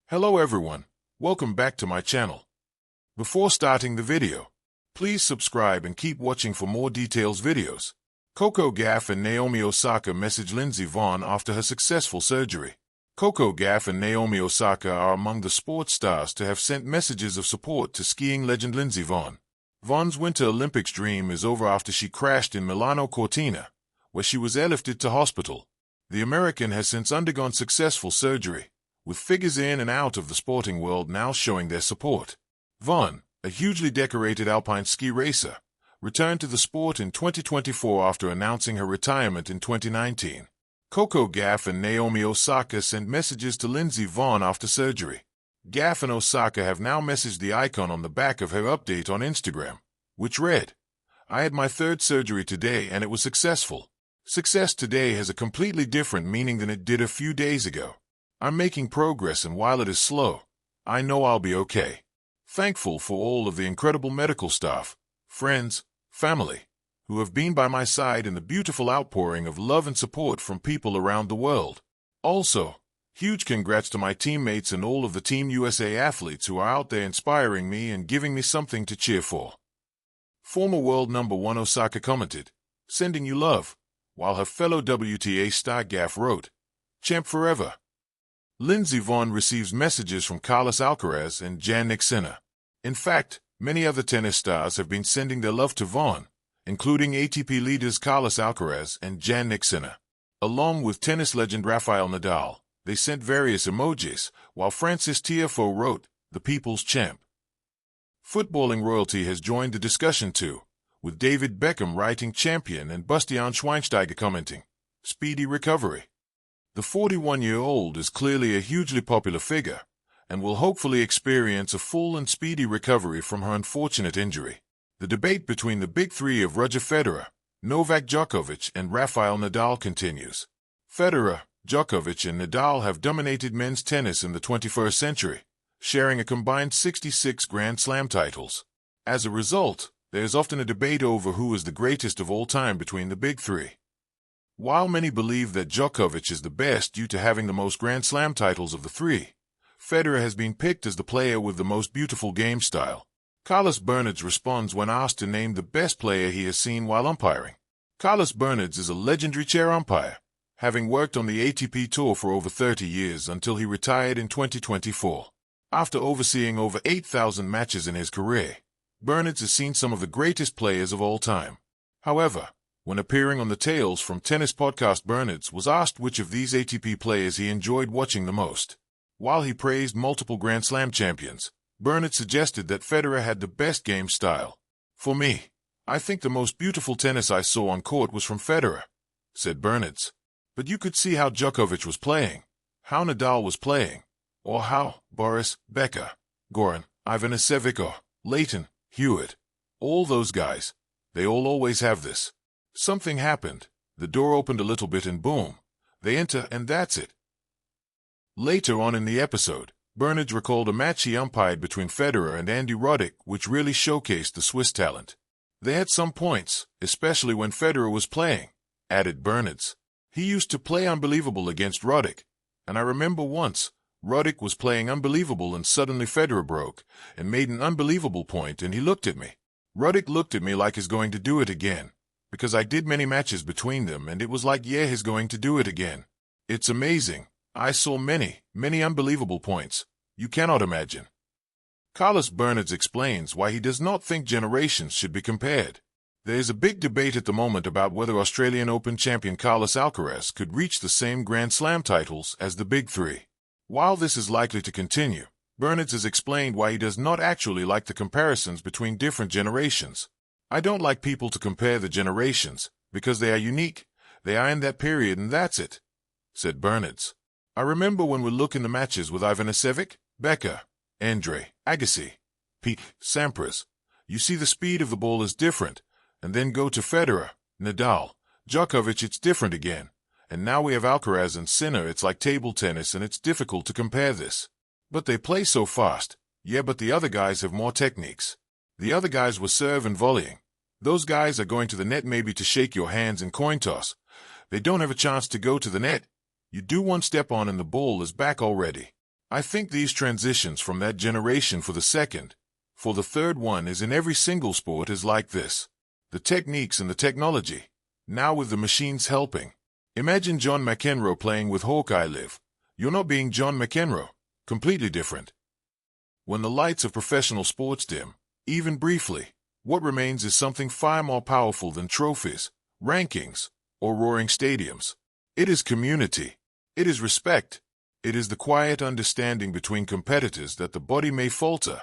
Hello everyone, welcome back to my channel. Before starting the video, please subscribe and keep watching for more details videos. Coco Gauff and Naomi Osaka message Lindsey Vonn after her successful surgery. Coco Gauff and Naomi Osaka are among the sports stars to have sent messages of support to skiing legend Lindsey Vonn. Vonn's Winter Olympics dream is over after she crashed in Milano Cortina, where she was airlifted to hospital. The American has since undergone successful surgery, with figures in and out of the sporting world now showing their support. Vonn, a hugely decorated alpine ski racer, returned to the sport in 2024 after announcing her retirement in 2019. Coco Gauff and Naomi Osaka sent messages to Lindsey Vonn after surgery. Gauff and Osaka have now messaged the icon on the back of her update on Instagram, which read, "I had my third surgery today and it was successful. Success today has a completely different meaning than it did a few days ago. I'm making progress, and while it is slow, I know I'll be okay. Thankful for all of the incredible medical staff, friends, family, who have been by my side, and the beautiful outpouring of love and support from people around the world. Also, huge congrats to my teammates and all of the Team USA athletes who are out there inspiring me and giving me something to cheer for." Former world number 1 Osaka commented, "Sending you love," while her fellow WTA star Gauff wrote, "Champ forever." Lindsey Vonn receives messages from Carlos Alcaraz and Jannik Sinner. In fact, many other tennis stars have been sending their love to Vonn, including ATP leaders Carlos Alcaraz and Jannik Sinner. Along with tennis legend Rafael Nadal, they sent various emojis, while Francis Tiafoe wrote, "The People's Champ." Footballing royalty has joined the discussion too, with David Beckham writing "Champion" and Bastian Schweinsteiger commenting, "Speedy recovery." The 41-year-old is clearly a hugely popular figure, and will hopefully experience a full and speedy recovery from her unfortunate injury. The debate between the big three of Roger Federer, Novak Djokovic, and Rafael Nadal continues. Federer, Djokovic, and Nadal have dominated men's tennis in the 21st century, sharing a combined 66 Grand Slam titles. As a result, there is often a debate over who is the greatest of all time between the big three. While many believe that Djokovic is the best due to having the most Grand Slam titles of the three, Federer has been picked as the player with the most beautiful game style. Carlos Bernardes responds when asked to name the best player he has seen while umpiring. Carlos Bernardes is a legendary chair umpire, having worked on the ATP Tour for over 30 years until he retired in 2024. After overseeing over 8,000 matches in his career, Bernardes has seen some of the greatest players of all time. However, when appearing on the Tales from Tennis podcast, Bernardes was asked which of these ATP players he enjoyed watching the most. While he praised multiple Grand Slam champions, Bernardes suggested that Federer had the best game style. "For me, I think the most beautiful tennis I saw on court was from Federer," said Bernardes. "But you could see how Djokovic was playing, how Nadal was playing, or how Boris, Becker, Goran, Ivanisevic, or Leighton Hewitt, all those guys, they all always have this. Something happened, the door opened a little bit and boom, they enter and that's it." Later on in the episode, Bernardes recalled a match he umpired between Federer and Andy Roddick, which really showcased the Swiss talent. "They had some points, especially when Federer was playing," added Bernardes. "He used to play unbelievable against Roddick, and I remember once, Roddick was playing unbelievable and suddenly Federer broke and made an unbelievable point and he looked at me. Roddick looked at me like he's going to do it again, because I did many matches between them and it was like, yeah, he's going to do it again. It's amazing. I saw many, many unbelievable points. You cannot imagine." Carlos Bernardes explains why he does not think generations should be compared. There is a big debate at the moment about whether Australian Open champion Carlos Alcaraz could reach the same Grand Slam titles as the big three. While this is likely to continue, Bernardes has explained why he does not actually like the comparisons between different generations. "I don't like people to compare the generations, because they are unique, they are in that period and that's it," said Bernardes. "I remember when we look in the matches with Ivanisevic, Becker, Andre Agassi, Pete Sampras, you see the speed of the ball is different, and then go to Federer, Nadal, Djokovic, it's different again, and now we have Alcaraz and Sinner, it's like table tennis and it's difficult to compare this. But they play so fast, yeah, but the other guys have more techniques. The other guys were serve and volleying. Those guys are going to the net maybe to shake your hands and coin toss. They don't have a chance to go to the net. You do one step on and the ball is back already. I think these transitions from that generation for the second, for the third one is in every single sport is like this. The techniques and the technology, now with the machines helping. Imagine John McEnroe playing with Hawkeye Live. You're not being John McEnroe. Completely different. When the lights of professional sports dim, even briefly, what remains is something far more powerful than trophies, rankings, or roaring stadiums. It is community. It is respect. It is the quiet understanding between competitors that the body may falter,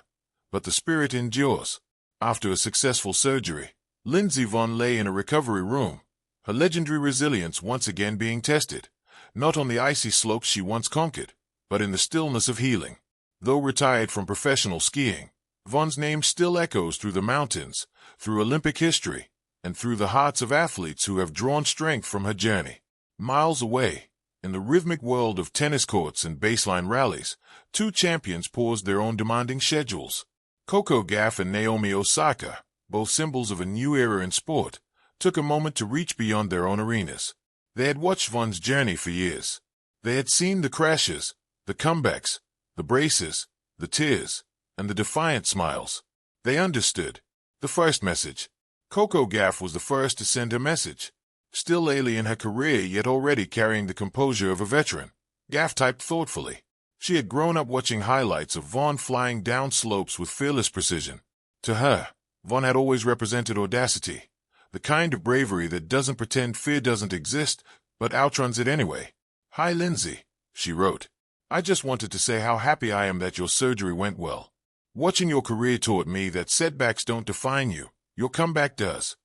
but the spirit endures. After a successful surgery, Lindsey Vonn lay in a recovery room, her legendary resilience once again being tested, not on the icy slopes she once conquered, but in the stillness of healing. Though retired from professional skiing, Vonn's name still echoes through the mountains, through Olympic history, and through the hearts of athletes who have drawn strength from her journey. Miles away, in the rhythmic world of tennis courts and baseline rallies, two champions paused their own demanding schedules. Coco Gauff and Naomi Osaka, both symbols of a new era in sport, took a moment to reach beyond their own arenas. They had watched Vonn's journey for years. They had seen the crashes, the comebacks, the braces, the tears, and the defiant smiles. They understood. The first message. Coco Gauff was the first to send her message. Still early in her career, yet already carrying the composure of a veteran, Gauff typed thoughtfully. She had grown up watching highlights of Vonn flying down slopes with fearless precision. To her, Vonn had always represented audacity, the kind of bravery that doesn't pretend fear doesn't exist, but outruns it anyway. "Hi Lindsey," she wrote. "I just wanted to say how happy I am that your surgery went well. Watching your career taught me that setbacks don't define you, your comeback does."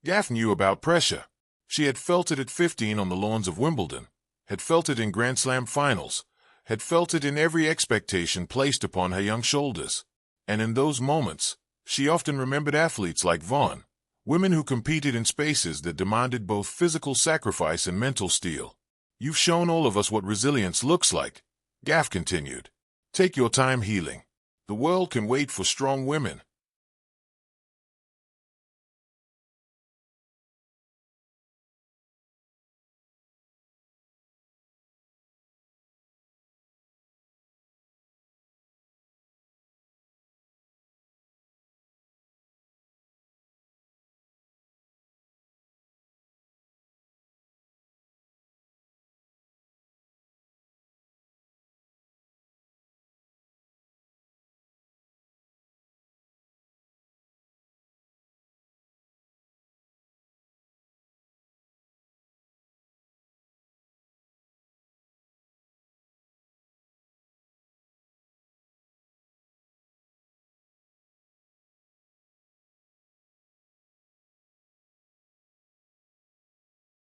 Gauff knew about pressure. She had felt it at 15 on the lawns of Wimbledon, had felt it in Grand Slam finals, had felt it in every expectation placed upon her young shoulders. And in those moments, she often remembered athletes like Vonn, women who competed in spaces that demanded both physical sacrifice and mental steel. "You've shown all of us what resilience looks like," Gauff continued. "Take your time healing. The world can wait for strong women,